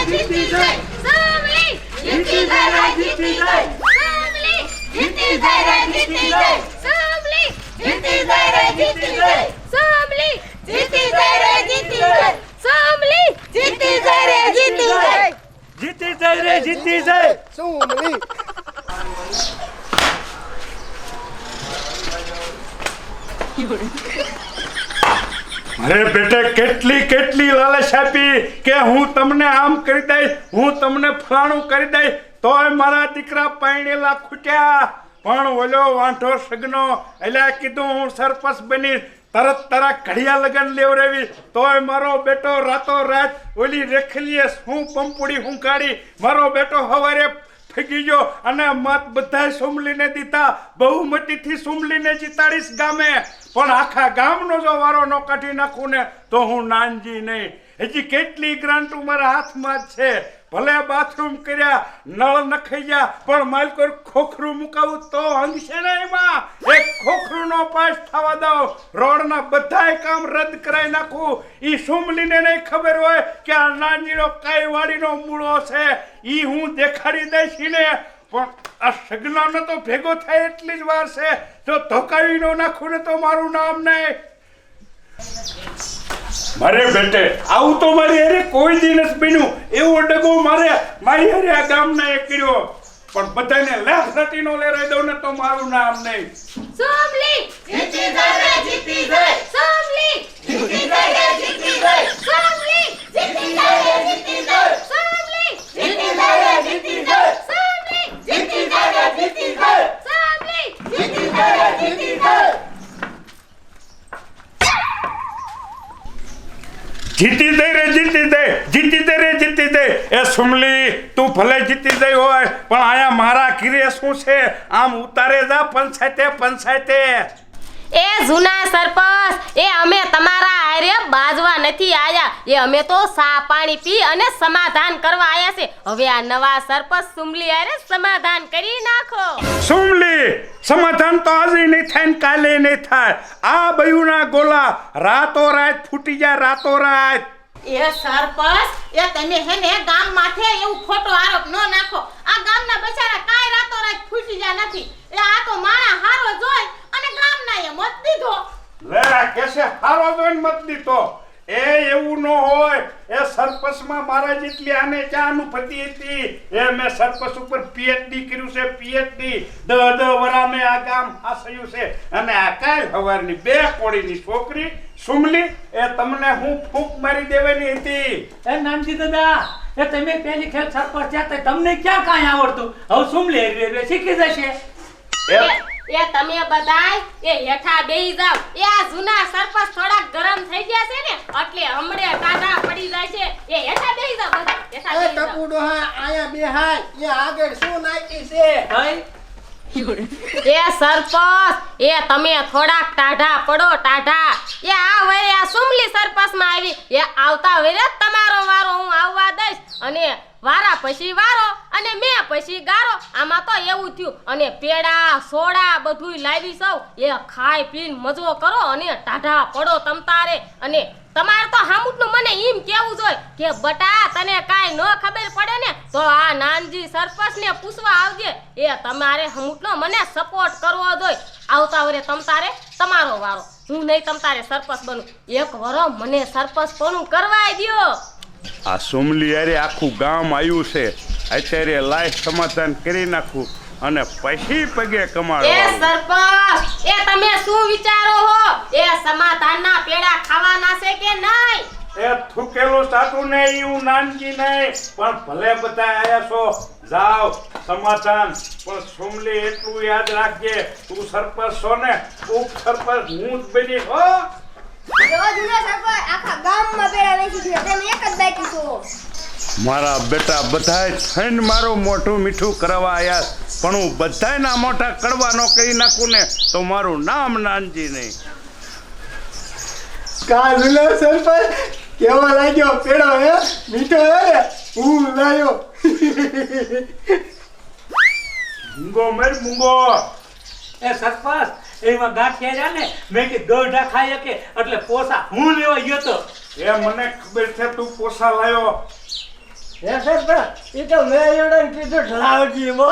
જીતી જાય સોમલી જીતી જાય જીતી જાય સોમલી જીતી જાય જીતી જાય સોમલી જીતી જાય જીતી જાય સોમલી જીતી જાય જીતી જાય સોમલી જીતી જાય જીતી જાય જીતી જાય રે જીતી જાય સોમલી અરે બેટે કેટલી કેટલી લાલચ આપી કે હું તમને આમ કરી દઈશ, હું તમને ફલાણું કરી દઈશ, તોય મારા દીકરા પાયણેલા ખૂટ્યા. પણ ઓલો વાંઢો સગનો એટલે કીધું હું સરપંચ બનીશ, તરત તારા ઘડિયા લગન લેવડાવીશ, તોય મારો બેટો રાતો રાત ઓલી રેખલીએ શું પંપુડી હુંકાડી, મારો બેટો હવારે ફગી ગયો અને મત બધાય સુમલીને દીધા. બહુમતીથી સુમલીને જીતાડીશ ગામે, પણ આખા ગામનો જો વારો ન કાઢી નાખું ને તો હું નાનજી નહીં. હજી કેટલી ગ્રાન્ટો મારા હાથમાં જ છે. ભલે બાથરૂમ કર્યા, નળ નખાઈ ગયા, પણ માલ કોઈ ખોખરું મુકાવું તો હંગશે ને એમાં. એક ખોખરું નો પાસ થવા દઉં, રોડના બધાય કામ રદ કરાવી નાખું. ઈ સુમલીને નહીં ખબર હોય કે આ નાનજીનો કઈ વાડીનો મૂળો છે, ઈ હું દેખાડી દઈશ ને. પણ આ સગનાનો તો ભેગો થાય એટલી જ વાર છે. જો ધોકાવી નો નાખું ને તો મારું નામ નહીં. મારે બેટે આવું તો મારી હારે કોઈ દી નથી બન્યું. એવો ડગો મારી હારે આ ગામના એ કર્યો, પણ બધાને લેફરટીનો લેરાઈ દઉં ને તો મારું નામ નહીં. સોમલી જીતી જાય જીતી જાય સોમલી જીતી જાય જીતી જાય સોમલી જીતી જાય જીતી જાય સોમલી જીતી જાય જીતી જાય સોમલી જીતી જાય જીતી જાય સોમલી જીતી જાય જીતી જાય જીતી દે રે જીતી દે, જીતી દે રે જીતી દે. એ સુમલી તું ભલે જીતી દઈ હોય, પણ આયા મારા ઘીરે શું છે? આમ ઉતારે જા પંચાયતે. એ જૂના સરપંચ, એ અમે તમારા હારે બાજવા નથી આયા, એ અમે તો સા પાણી પી અને સમાધાન કરવા આયા છે. હવે આ નવા સરપંચ સુમલી હારે સમાધાન કરી નાખો. સુમલી સમાધાન તો આજે નહીં થાય ને કાલે નહીં થાય. આ બયુના ગોલા રાતો રાત ફૂટી જાય, રાતો રાત. એ સરપંચ, એ તમે હે ને ગામ માથે એવું ખોટો આરોપ ન નાખો. આ ગામના બચારા કાઈ રાતો રાત ફૂટી જા નથી. એ આ તો માણા હારો જોઈ અને ગામના એ મત દીધો. લે કેસે હારો જોઈને મત દીધો? એ એવું ન હોય. એ સરપંચમાં મારા જેટલી આને ચા અનુભૂતિ હતી. એ મેં સરપંચ ઉપર પીએચડી કર્યું છે, પીએચડી. 10 વરા મેં આ ગામ હાસયું છે. અને આ કાલ સવારની 2 કોળીની છોકરી સુમલી, એ તમને હું ફૂંક મારી દેવાની હતી. એ નાનજી દાદા, એ તમે પેલી ખેલ સરપંચ હતા, તમને ક્યાં કાંઈ આવડતું? હવે સુમલી રે શીખી જશે. એ તમે બધાય એ હેઠા બેહી જાવ. એ આ જૂના સરપંચ થોડા ગરમ થઈ ગયા છે ને, એટલે હમણે કાઢા પડી જાય છે. એ હેઠા બેહી જાવ બધા, હેઠા એ બેહી જાવ. ટપુડો હા આયા બેહાય. એ આગળ શું નાખી છે? એ સરપંચ, એ તમે થોડાક ટાઢા પડો, ટાઢા. એ આ વરે આ સુમલી સરપંચમાં આવી, એ આવતા વરે તમારો વારો હું આવવા દઈશ, અને વારા પછી વારો અને મેં પછી ગારો. આમાં તો એવું થયું. અને પેડા સોડા બધુંય લાવી સૌ. એ ખાઈ પીને મજો કરો અને ટાઢા પડો તમ તારે. અને તમારે તો હામુટનું મને એમ કેવું જોઈએ કે બટા તને કાંઈ ન ખબર પડે ને તો આ નાનજી સરપંચને પૂછવા આવજે. એ તમારે હામુટનો મને સપોર્ટ કરવો જોઈએ. આવતા વરે તમ તારે તમારો વારો, હું નહીં તમ તારે સરપંચ બનું. એક વરો મને સરપંચ પણ કરવાય દ્યો. આ સુમલી યારે આખું ગામ આવ્યું છે, અત્યારે લાય સમાધાન કરી નાખું અને પછી પગે કમાડો. એ સરપંચ, એ તમે શું વિચારો હો? એ સમાધાનના પેડા ખાવાના છે કે નહીં? એ થૂકેલું સાચું નહીં, હું નાનજી નહીં, પણ ભલે બધા આયા છો, જાઓ સમાધાન. પણ સુમલી એટલું યાદ રાખજે, તું સરપંચ છો ને, ઉપ સરપંચ હું જ બનીશ હો. આખા ગામમાં પેડા વેચી દીધા, તમે એક જ બાકી છો. મારા બેટા બધાય થઈને મારું મોઢું મીઠું કરવા આયા, પણ હું બધાયના મોઢા કડવા ન કરી નાખું ને તો મારું નામ નાનજી નહીં. કા લુલા સરપંચ કેવો લાગ્યો પેડો? હે મીઠો હે ને? હું લાયો. મૂંગો મર મૂંગો. એ સરપંચ, એમાં ગાંઠિયા રહ્યા ને, મેં કે દોઢા ખાઈ કે એટલે પોસા હું લેવા ગયો તો. એ મને ખબર છે તું પોસા લાયો, હે સરપંચ એ તો મેં એવડાને કીધું ઢળાવજી મો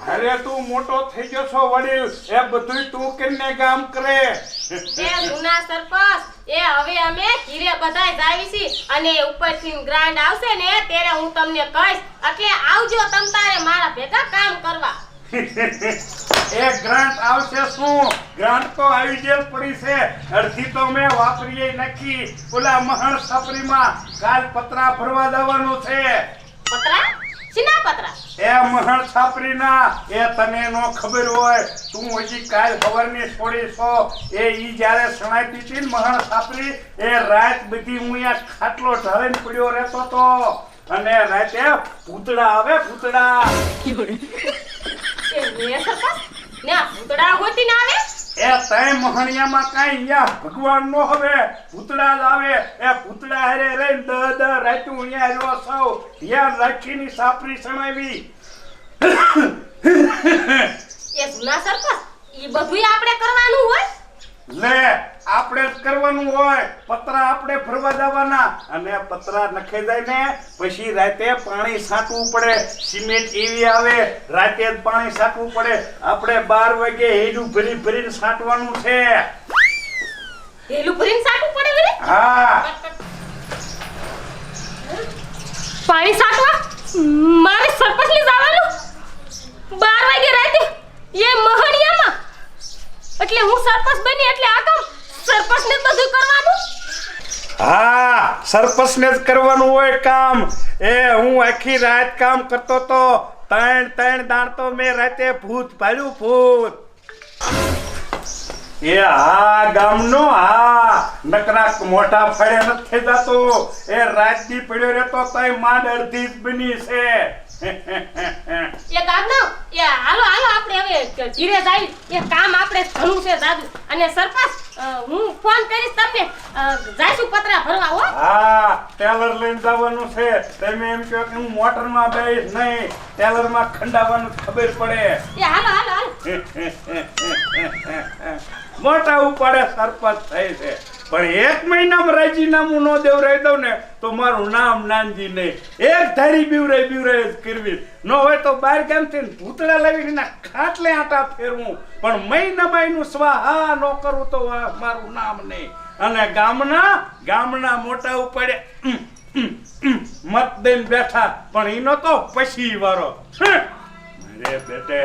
અરે તું મોટો થઈ ગયો છો વડીલ એ બધું તું કરીને કામ કરે એ જૂના સરપંચ એ હવે અમે ઘીરે બધાય જાવી છી અને ઉપરથી ગ્રાન્ડ આવશે ને ત્યારે હું તમને કહીશ એટલે આવજો તમ તારે મારા ભેગા કામ કરવા એ ગ્રાન્ટ આવશે શું ગ્રાન્ટ તો આવી જેલ પડી છે અડધી તો મેં વાપરીએ નાખી ઓલા મહણ સાપરીમાં કાલ પતરા ભરવા જવાનું છે પતરા શીના પતરા એ મહણ છાપરીના એ તને નો ખબર હોય તું હજી કાલ ખબરની છોડી છો એ ઈ જ્યારે સણાતી હતી ને મહણ છાપરી એ રાત બધી હું અહીંયા ખાટલો ઢાળીને પડ્યો રહેતો તો અને રાતે ભૂતડા આવે ભૂતડા એ મે સરપંચ ને આ ભૂતડા ગોતીને આવે એ તય મહણિયામાં કાંઈ અહીંયા ભગવાન નો હવે ભૂતડા જ આવે એ ભૂતડા હારે રહીને દ રાતું અહીંયા રહ્યો સૌ ધ્યાન રાખીની સાપરી સણાવી એ જૂના સરપંચ ઈ બધુંય આપણે કરવાનું હોય લે આપણે જ કરવાનું હોય પતરા આપણે ફરવા જવાના અને પતરા નખે જાય ને પછી રાતે પાણી છાંટવું પડે સિમેન્ટ એવી આવે રાતે જ પાણી છાંટવું પડે આપણે 12 વાગે હેડું ભરી ભરીને છાંટવાનું છે હેલું ભરીને સાટવું પડે વળી હા પાણી સાટવા મારે સરપંચને જવાનું 12 વાગે રાતે એ મહણિયામાં એટલે હું સરપંચ બની એટલે આ કામ સરપંચને બધું કરવાનું હા સરપંચને જ કરવાનું હોય કામ એ હું આખી રાત કામ કરતો તો ત્રણ દાણ તો મેં રાતે ભૂત ભાળ્યું ભૂત એ હા ગામનો હા નકરા મોટા ફળે નથી જતો એ રાતથી પડ્યો રહેતો તોય માંડ અડધી જ બની છે એ ગામનો એ હાલો આપણે હવે ધીરે જાવી એ કામ આપણે ઘણું છે દાદુ અને સરપંચ હું ફોન કરીશ તમને જાઈશું પતરા ભરવા હો હા ટેલર લઈને જવાનું છે તમે એમ કહો કે હું મોટરમાં બેસ નહીં ટેલરમાં ખંડાવવાનું ખબર પડે એ હાલો મોટા ઉપાડે સરપંચ થાય છે પણ 1 મહિનામાં રાજીનામું ન દેવરાઈ દઉં ને તો મારું નામ નાનજી નહીં એક ધારી બીવરાઈ જ કરવી ન હોય તો બહાર ગામથી ભૂતળા લાવીને એના ખાટલે આટા ફેરવું પણ મહિનામાં સ્વાહા ન કરું તો મારું નામ નહીં અને ગામના મોટા ઉપાડે મત દઈને બેઠા પણ એનો તો પછી વારો અરે બેટે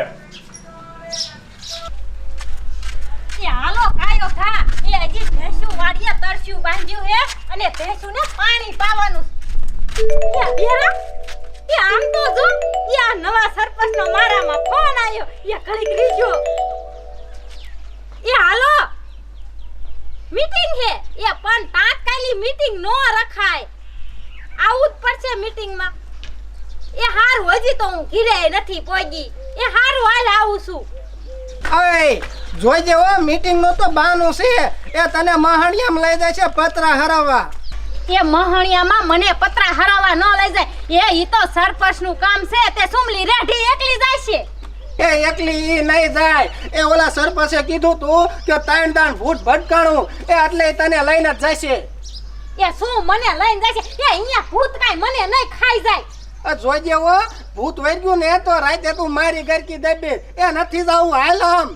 એ હાલો કાયો ખા એ હજી ભેંસું વાડીએ તરસ્યું બાંધ્યું હે અને ભેંસુને પાણી પાવાનું એ બેરા એ આમ તો જો એ આ નવા સરપંચનો મારામાં ફોન આવ્યો એ ઘડીક રીજો એ હાલો મીટિંગ હે એ પણ તાત્કાલિક મીટિંગ નો રખાય આવું જ પડશે મીટિંગમાં એ હારું હજી તો હું ઘીરે નથી પહોંચી એ હારું હાલ આવું છું ઓય જોઈજે હો મીટિંગ નો તો બાનું છે એ તને મહાણિયામાં લઈ જાય છે પતરા હરાવવા એ મહણિયામાં મને પતરા હરાવવા ન લઈ જાય ઈ તો સરપંચનું કામ છે તે સુમલી રેઢી એકલી જાય છે એ એકલી ઈ નહીં જાય એ ઓલા સરપંચે કીધું તું કે 3 દાણ ભૂત ભટકાણું એ એટલે તને લઈને જ જશે એ શું મને લઈને જાય છે એ અહીંયા ભૂત કાઈ મને નહીં ખાઈ જાય જોઈજે હો ભૂત વળગ્યું ને તો રાતે તું મારી ગરકી દબે એ નથી જાવું હાલ આમ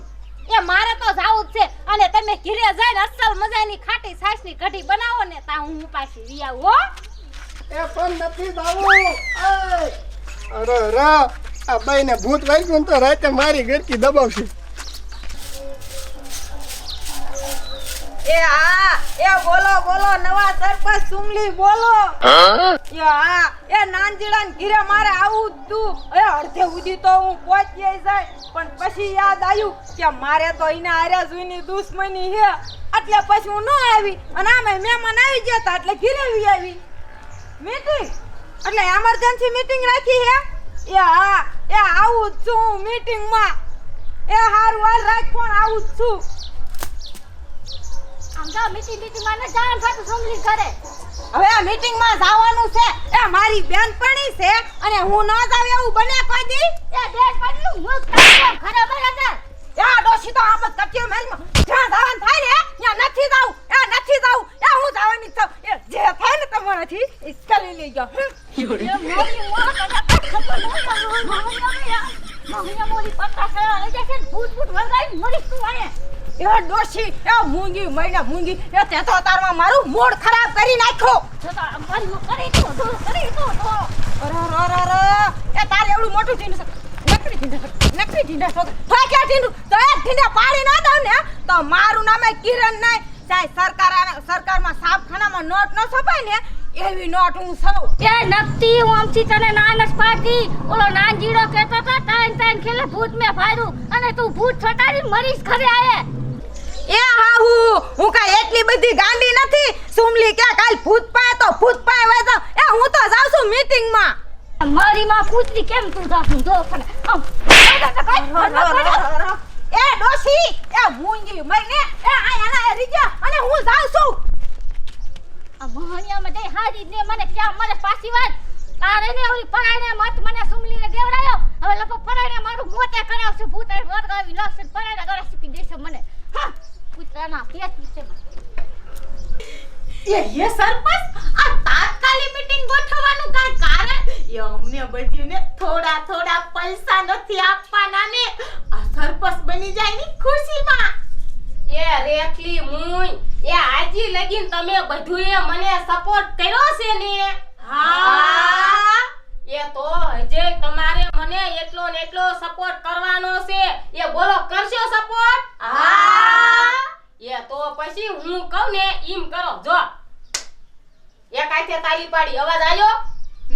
એ મારે તો જાવું જ છે અને તમે ઘીરે જઈને અસલ મજાની ખાટી છાશની કઢી બનાવો ને તા હું પાછી વી આવું હો એ પણ નથી જાવું અરે રા આ બાઈને ભૂત વળગ્યું તો રાતે મારી ગરકી દબાવશે એ હા એ બોલો નવા સરપંચ સુમલી બોલો એ હા એ નાનજીડાન ઘીરે મારે આવું તું એ અડધે સુધી તો હું પહોંચી જાય પણ પછી યાદ આવ્યું કે મારે તો એના હારે જૂની દુશ્મની છે એટલે પછી હું ન આવી અને આમે મહેમાન આવી ગયા હતા એટલે ઘીરે આવી મીટિંગ એટલે એમરજન્સી મીટિંગ રાખી હે એ હા એ આવું જ છું મીટિંગમાં એ હારું હાલ રાખો આવું જ છું આમદા મીટિંગમાં ન જાણ ફાટ સમજી કરે હવે આ મીટિંગમાં જવાનું છે એ મારી બેનપણી છે અને હું ન જાવ એવું બને કોઈ દી એ બેન પડલું હું કામ ખરાબ લાગે એ ડોશી તો આમ જ કચ્ચી મેલમાં જ્યાં જવાનું થાય ને ત્યાં નથી જાવ એ હું જવાની છું એ જે લઈ લેજો એ મોરી મોર મને ખબર ન મમ્મી મોરી પત્તા ખાવા લઈ જશે ભૂત ભૂત વગાઈ મરી તું આયા એ ડોશી એ મૂંગી મહિના મૂંગી એ તે તો તારમાં મારું મૂડ ખરાબ કરી નાખ્યો તો મારું કરી તો અરે એ તારે એવડું મોટું ઢીંડું નકરી ઢીંડા છો ફાક્યા ઢીંડું તો એક ઢીંડા પાડી ના દઉં ને તો મારું નામ કિરણ નહીં ચાહે સરકારમાં સાબખાનામાં નોટ ન છપાય ને એવી નોટ હું સૌ એ નકતી હું આમથી તને નાનસ પાડતી ઓલો નાનજીડો કહેતો તો તાન ખેલે ભૂત મે ફાડું અને તું ભૂત છટાડી મરીશ ઘરે આયે એ હા હું કાઈ એટલી બધી ગાંડી નથી સુમલી કે કાલ ભૂત પાય તો ભૂત પાય હોય તો એ હું તો જાઉં છું મીટિંગ માં મારી માં પૂછતી કેમ તું જાતું જો પણ એ ડોશી એ મૂંગી મઈને એ આયા રીજા અને હું જાઉં છું આ મહાણિયામાં જઈ હાજી ને મને ક્યાં મને પાછી વાત તારે ને ઓલી પરાણે મત મને સુમલીને દેવડાયો હવે લપો પરાણે મારું મોતે કરાવશે ભૂત એ વરગાવી લાવશે પરાણે ગરે સીપી દેશે મને હા પુત્રના પેટ વિશે એ સરપંચ આ તાત્કાલિક મીટિંગ ગોઠવવાનું કાઈ કારણ એ અમને બધીને થોડા પૈસા નથી આપવાના ને આ સરપંચ બની જાય ની ખુશીમાં એ રેખલી મુઈ એ આજી લગીન તમે બધુંએ મને સપોર્ટ કર્યો છે ને હા એ તો હજે તમારે મને એટલો ને એટલો સપોર્ટ કરવાનો છે એ બોલો કરશો સપોર્ટ હા એ તો પછી હું કહું ને ઈમ કરો જો એક હાથે તાલી પાડી અવાજ આવ્યો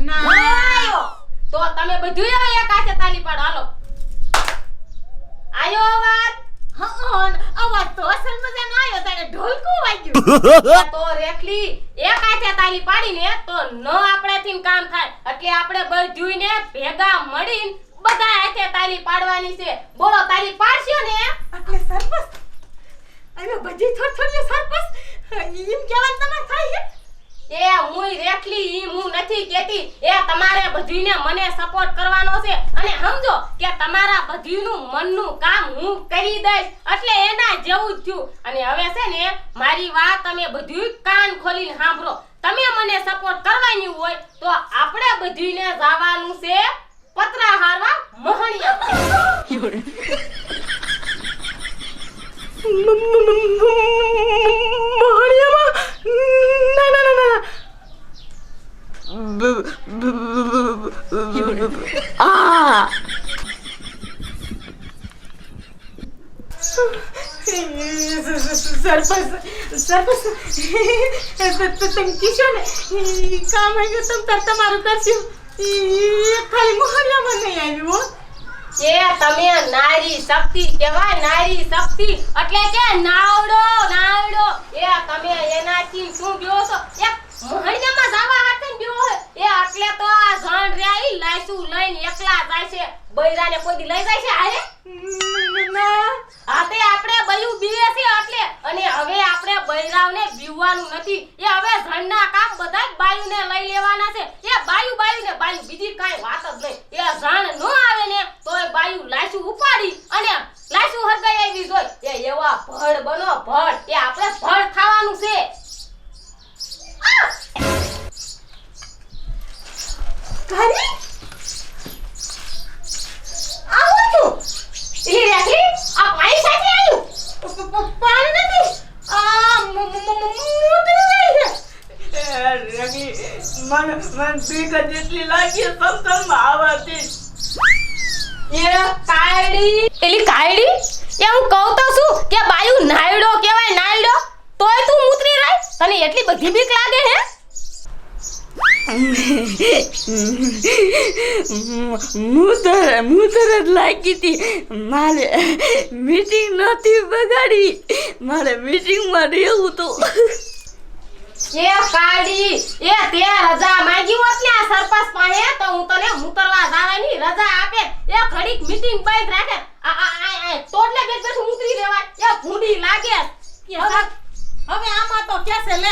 ના આવ્યો તો તમે બધુંએ એક હાથે તાલી પાડો હાલો આયો અવાજ હા અવાજ તો અસલ મજાનો આવ્યો તારે ઢોલકું વાગ્યું તો રેખલી એક હાથે તાલી પાડીને તો ન આપણેથી કામ થાય એટલે આપણે બધુંયને ભેગા મળીને બધા હાથે તાલી પાડવાની છે બોલો તાલી પાડશો ને એટલે સરપંચ અમે બધી થોડી સરપંચ ઈમ કેવાનું તમારે થાય એ મુઈ રેખલી ઈ હું નથી કેતી એ તમારે બધુંયને મને સપોર્ટ કરવાનો છે અને સમજો કે તમારા બધુંયનું મનનું કામ હું કરી દઈશ એટલે એના જેવું જ થયું અને હવે છે ને મારી વાત તમે બધુંય કાન ખોલીને સાંભળો તમે મને સપોર્ટ કરવાની હોય તો આપણે બધુંયને જવાનું છે પતરા હારવા સરપંચ તમે કીશો ને કામ આવ્યું તમ તમારું કરશું ખાલી મોહરિયામાં નહીં આવ્યું એ તમે નારી શક્તિ કહેવાય નારી શક્તિ એટલે કે નાવડો એ તમે એનાથી શું ગયો છો એક મહણિયામાં જાવા હાથે ગયો એ એટલે તો આ જણ રહ્યા ઈ લાઈસુ લઈને એકલા જાય છે બૈરાને કોઈ દી લઈ જાય છે આરે આતે આપણે બયું બીવે છે એટલે અને હવે આપણે બૈરાવને બીવવાનું નથી એ હવે જણના કામ બધાય બાયુને લઈ લેવાના છે એ બાયુ બીજી કાઈ વાત જ નહીં એ જણ નો આવે ને તોય બાયુ લાઈસુ ઉપાડી અને લાઈસુ હરગાઈ આવી જોઈ એ એવા ભડ બનો ભડ એ આપણે ભડ ખાવાનું છે ઘરે આવું તું ઈ રેખલી આ પાણી સાથે આવ્યું પાણી નથી આ મૂતરી રહી છે મને બીક જેટલી લાગી સમસમમાં આવતી એ કાયડી એલી કાયડી એ હું કહું તો શું કે બાયુ નાયડો કહેવાય નાયડો તોય તું મૂતરી રહી તને એટલી બધી બીક લાગે હે મુતર જ લાગી હતી મારે મીટિંગ નહોતી બગાડી મારે મીટિંગમાં રહેવું તો એ કાયડી એ તે રજા માંગી હોત ને આ સરપંચ પાસે તો હું તને મૂતરવા જવાની રજા આપે એ ઘડીક મીટિંગ બંધ રાખે આ તોડલે બેઠું મૂતરી રહેવાય એ ભૂંડી લાગે હવે આમાં તો કેસે લે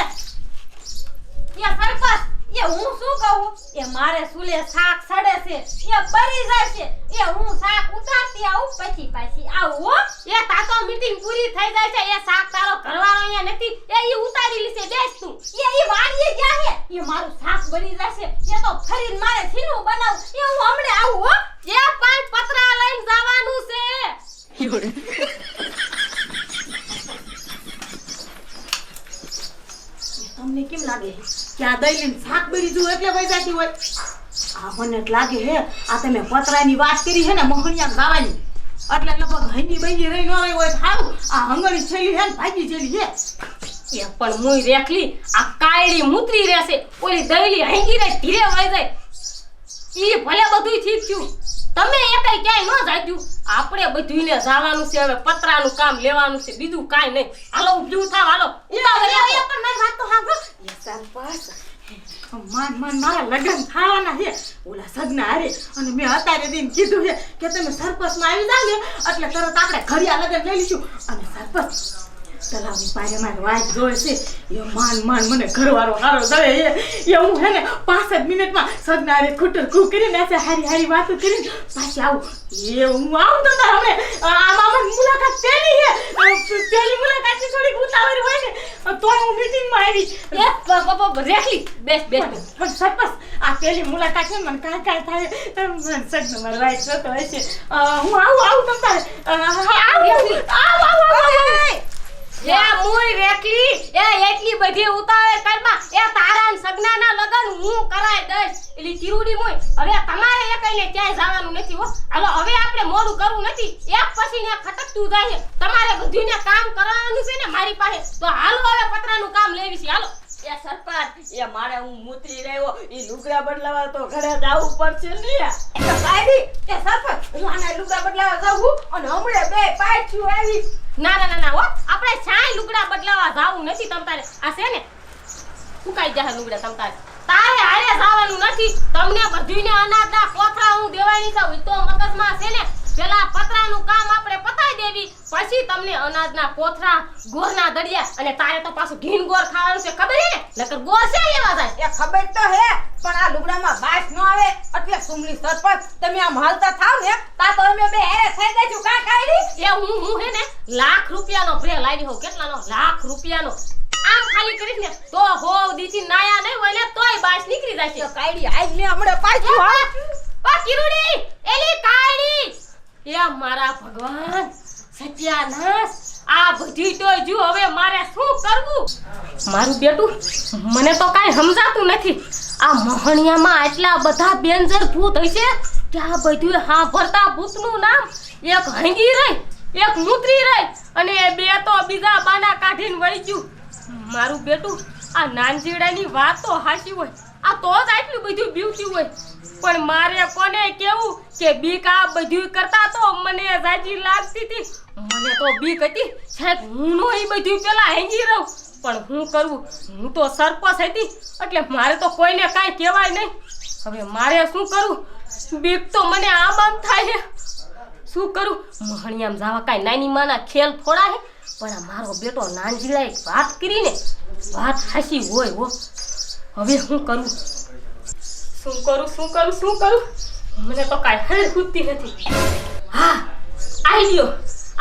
એ સરપંચ એ હું શું કહું એ મારે સુલે શાક સડે છે એ બળી જાય છે એ હું શાક ઉતારતી આવું પછી પાછી આવું હો એ તાતો મીટિંગ પૂરી થઈ જાય છે એ શાક તારો ઘરવાળો અહીંયા નથી એ ઈ ઉતારી લીશે બેસ તું એ વાડીએ ગયા છે એ મારું શાક બળી જશે કરીને મારે ખીરું બનાવું એ હું હમણે આવું હો. એ પાંચ પતરા લઈને જવાનું છે. તમને કેમ લાગે કે આ દહીં શાક બરી જો એટલે વઈ જાતી હોય? આ મને જ લાગે હે આ તમે પતરાની વાત કરી છે ને મોહણિયા ગાવાની એટલે લગભગ હંગી બની રહી ન રહી હોય સારું. આ હંગણી છેલી હે ને ભાગી જેલી હે. એ પણ મુઈ રેખલી આ કાયડી મૂતરી રહેશે ઓલી દઈલી હાંગી રે ધીરે વઈ જાય ઈ ભલે બધુંય ઠીક થયું તમે એકાઈ ક્યાંય ન જાગ્યું આપણે બધુંયને જવાનું છે હવે પતરાનું કામ લેવાનું છે બીજું કાંઈ નહીં હાલો ઊભું થાવ હાલો ઉતાવળ રાખો. પણ મારી વાત તો સાંભળો. એ સરપંચ માન મારા લગ્ન થવાના છે ઓલા સગના હારે અને મેં અત્યારે દિન કીધું છે કે તમે સરપંચમાં આવી જાવ ને એટલે તરત આપણે ઘડિયા લગ્ન લઈ લઈશું. અને સરપંચ તલાવની પારે મારે વાંચ જોઈ છે એ માન મને ઘરવાળો હારો દળે એ હું હે ને 5 મિનિટમાં સગના હારે ખૂટર ખૂ કરીને હારી વાતો કરીને પાછી આવું. એ હું આવું તો હવે આમાં મુલાકાત પહેલી મુલાકાત થોડીક ઉતાવળ હોય ને તો હું મીટિંગમાં આવી. રેખલી બેસ બેસ પણ સરપંચ આ પહેલી મુલાકાત છે મને કાંઈ થાય સગનો મારો વાઈટ જોતો હોય છે. હું આવું તમારે એ મુઈ રેખલી એ એટલી બધી ઉતાવળ કરમાં એ તારા સગનાના લગન હું કરાય દઈશ એલી કિરુડી મુઈ હવે તમારે એકઈને ક્યાંય જવાનું નથી હો. હાલો હવે આપણે મોડું કરવું નથી એક પછી ને ખટકતું જાય તમારે બધુંને કામ કરવાનું છે ને મારી પાસે તો હાલો હવે પતરાનું કામ લેવી છે હાલો. એ સરપંચ એ મારે હું મૂતરી રહ્યો ઈ લુગડા બદલાવા તો ઘરે જાવું પડશે ને. એ કાયદી એ સરપંચ હું આના લુગડા બદલાવા જાવું અને હમણે બે પાછું આવી. ના હો આપણે છાય લુગડા બદલાવા જાવું નથી તમતારે આ છે ને ફૂકાઈ જાય લુગડા તમતારે તારે હારે જવાનું નથી તમને બધુંને અનાજના કોથળા હું દેવાની છું ઈ તો મગજમાં છે ને પેલા પતરાનું કામ આપણે પતાઈ દેવી પછી તમને અનાજના કોથળા ગોરના દડિયા અને તારે તો પાછું ઘીન ગોર ખાવાનું છે ખબર હે ને નકર ગોર છે લેવા જાય. એ ખબર તો હે પણ આ લુગડામાં બાસ ન આવે એટલે સુમલી સરપંચ તમે આમ હાલતા થાવ ને તા તો અમે બે હેરે થઈ જઈશું કા કાયડી. એ હું હે ને લાખ રૂપિયાનો પ્રે લાવી હોઉં કેટલાનો લાખ રૂપિયાનો આમ ખાલી કરીશ ને તો હોવ દીથી નાયા નહીં હોય ને તોય બાસ નીકળી જાય છે. કાયડી આજ ને હમણે પાછું હા ઓ કિરુડી એલી કાયડી એ મારા ભગવાન સત્યાનાશ આ બધી તો જો હવે મારે શું કરવું મારું બેટું મને તો કાંઈ સમજાતું નથી આ મોહણિયામાં આટલા બધા બેન્જર ભૂત હશે કે આ બધું હાંભળતા ભૂતનું નામ એક હંગી રહી એક મૂતરી રહી અને એ બે તો બીજા બાના કાઢીને વળી ગયું મારું બેટું આ નાનજીડાની વાત તો હાચી હોય આ તો જ આટલું બધું બીવતી હોય પણ મારે કોને કેવું કે બીક આ બધું કરતા તો મને જાજી લાગતી હતી મને તો બીક હતી સાહેબ હું નો એ બધું પેલા હેંગી રહું પણ હું કરવું હું તો સરપંચ હતી એટલે મારે તો કોઈને કાંઈ કહેવાય નહીં હવે મારે શું કરું બીક તો મને આમ થાય શું કરું મહણિયામ જાવા કાંઈ નાની માના ખેલ થોડા હે પણ આ મારો બેટો નાનજીડાએ વાત કરીને વાત હાસી હોય હો હવે શું કરું મને તો કાંઈ હર ખૂટતી નથી. હા આઈડિયો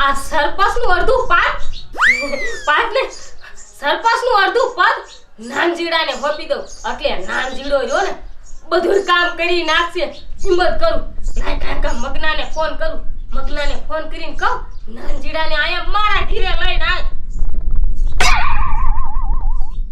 આ સરપંચનું અડધું પાદ ને સરપંચનું અડધું પદ નાનજીડાને હોપી દઉં એટલે નાનજીડો રહ્યો ને બધું કામ કરી નાખશે. હિંમત કરું કાંઈ મગનાને ફોન કરીને કહું નાનજીડાને આયા મારા ઘીરે લઈને આય